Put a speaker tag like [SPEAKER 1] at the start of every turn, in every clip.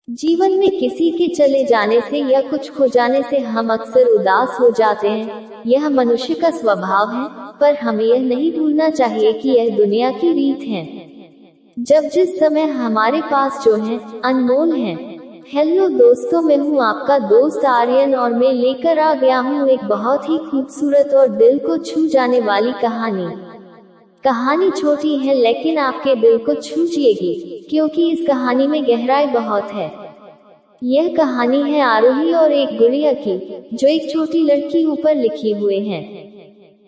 [SPEAKER 1] जीवन में किसी के चले जाने से या कुछ खो जाने से हम अक्सर उदास हो जाते हैं। यह मनुष्य का स्वभाव है, पर हमें यह नहीं भूलना चाहिए कि यह दुनिया की रीत है। जब जिस समय हमारे पास जो है अनमोल है। हेलो दोस्तों, मैं हूँ आपका दोस्त आर्यन और मैं लेकर आ गया हूँ एक बहुत ही खूबसूरत और दिल को छू जाने वाली कहानी छोटी है लेकिन आपके दिल को छू जाएगी, क्योंकि इस कहानी में गहराई बहुत है। यह कहानी है आरोही और एक गुड़िया की, जो एक छोटी लड़की ऊपर लिखी हुए है।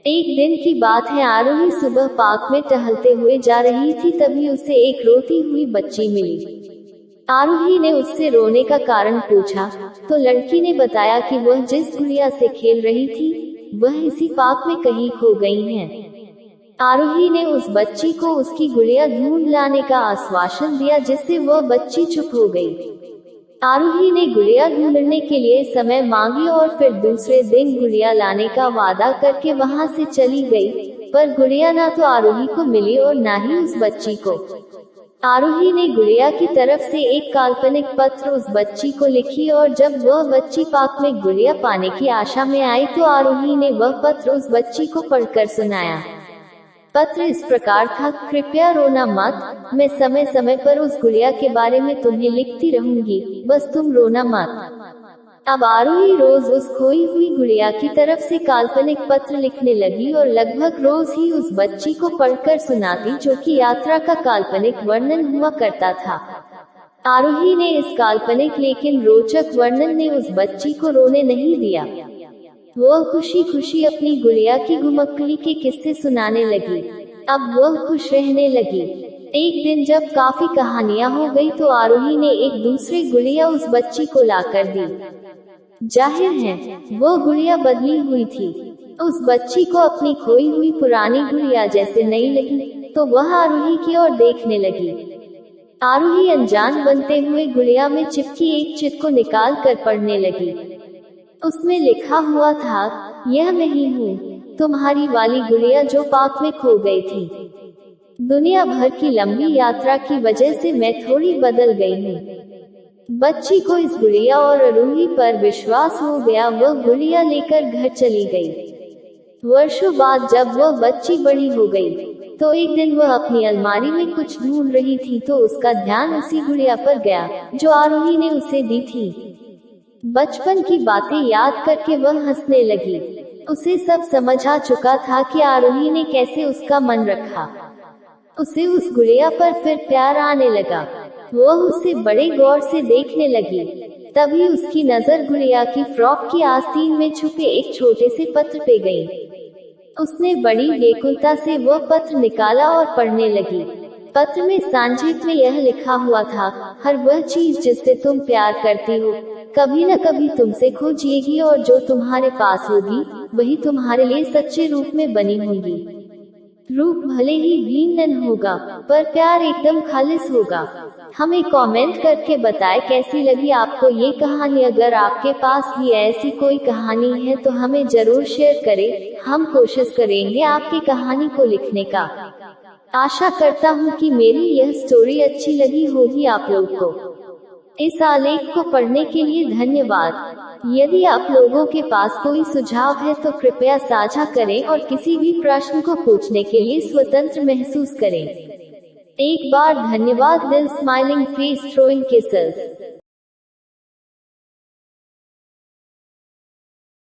[SPEAKER 1] एक दिन की बात है, आरोही सुबह पार्क में टहलते हुए जा रही थी, तभी उसे एक रोती हुई बच्ची मिली। आरोही ने उससे रोने का कारण पूछा, तो लड़की ने बताया कि वह जिस गुड़िया से खेल रही थी वह इसी पार्क में कहीं खो गई है। आरोही ने उस बच्ची को उसकी गुड़िया ढूंढ लाने का आश्वासन दिया, जिससे वह बच्ची चुप हो गई। आरोही ने गुड़िया ढूंढने के लिए समय मांगी और फिर दूसरे दिन गुड़िया लाने का वादा करके वहां से चली गई, पर गुड़िया ना तो आरोही को मिली और ना ही उस बच्ची को। आरोही ने गुड़िया की तरफ से एक काल्पनिक पत्र उस बच्ची को लिखी और जब वह बच्ची पार्क में गुड़िया पाने की आशा में आई तो आरोही ने वह पत्र उस बच्ची को पढ़कर सुनाया। पत्र इस प्रकार था, कृपया रोना मत, मैं समय समय पर उस गुड़िया के बारे में तुम्हें लिखती रहूंगी, बस तुम रोना मत। अब आरोही रोज उस खोई हुई गुड़िया की तरफ से काल्पनिक पत्र लिखने लगी और लगभग रोज ही उस बच्ची को पढ़कर सुनाती, जो कि यात्रा का काल्पनिक वर्णन हुआ करता था। आरोही ने इस काल्पनिक लेकिन रोचक वर्णन ने उस बच्ची को रोने नहीं दिया। वह खुशी खुशी अपनी गुड़िया की घुमक्कड़ी के किस्से सुनाने लगी। अब वह खुश रहने लगी। एक दिन जब काफी कहानियां हो गई तो आरोही ने एक दूसरी गुड़िया उस बच्ची को लाकर दी। जाहिर है वह गुड़िया बदली हुई थी। उस बच्ची को अपनी खोई हुई पुरानी गुड़िया जैसे नहीं लगी, तो वह आरोही की ओर देखने लगी। आरोही अनजान बनते हुए गुड़िया में चिपकी एक चिट को निकाल कर पढ़ने लगी। उसमें लिखा हुआ था, यह मैं ही हूँ, तुम्हारी वाली गुड़िया जो पार्क में खो गई थी। दुनिया भर की लंबी यात्रा की वजह से मैं थोड़ी बदल गई हूँ। बच्ची को इस गुड़िया और आरोही पर विश्वास हो गया। वह गुड़िया लेकर घर चली गई। वर्षों बाद जब वह बच्ची बड़ी हो गई तो एक दिन वह अपनी अलमारी में कुछ ढूंढ रही थी, तो उसका ध्यान उसी गुड़िया पर गया जो आरोही ने उसे दी थी। बचपन की बातें याद करके वह हंसने लगी। उसे सब समझ आ चुका था कि आरोही ने कैसे उसका मन रखा। उसे उस गुड़िया पर फिर प्यार आने लगा। वह उसे बड़े गौर से देखने लगी। तभी उसकी नजर गुड़िया की फ्रॉक की आस्तीन में छुपे एक छोटे से पत्र पे गई। उसने बड़ी व्याकुलता से वह पत्र निकाला और पढ़ने लगी। पत्र में संक्षेप में यह लिखा हुआ था, हर वह चीज जिससे तुम प्यार करती हो कभी न कभी तुमसे खो जाएगी, और जो तुम्हारे पास होगी वही तुम्हारे लिए सच्चे रूप में बनी होगी। रूप भले ही भिन्न होगा, पर प्यार एकदम खालिस होगा। हमें कमेंट करके बताएं कैसी लगी आपको ये कहानी। अगर आपके पास भी ऐसी कोई कहानी है तो हमें जरूर शेयर करें। हम कोशिश करेंगे आपकी कहानी को लिखने का। आशा करता हूँ कि मेरी यह स्टोरी अच्छी लगी होगी आप लोग को। इस आलेख को पढ़ने के लिए धन्यवाद। यदि आप लोगों के पास कोई सुझाव है तो कृपया साझा करें और किसी भी प्रश्न को पूछने के लिए स्वतंत्र महसूस करें। एक बार धन्यवाद। दिल स्माइलिंग फेस थ्रोइंग किसेस।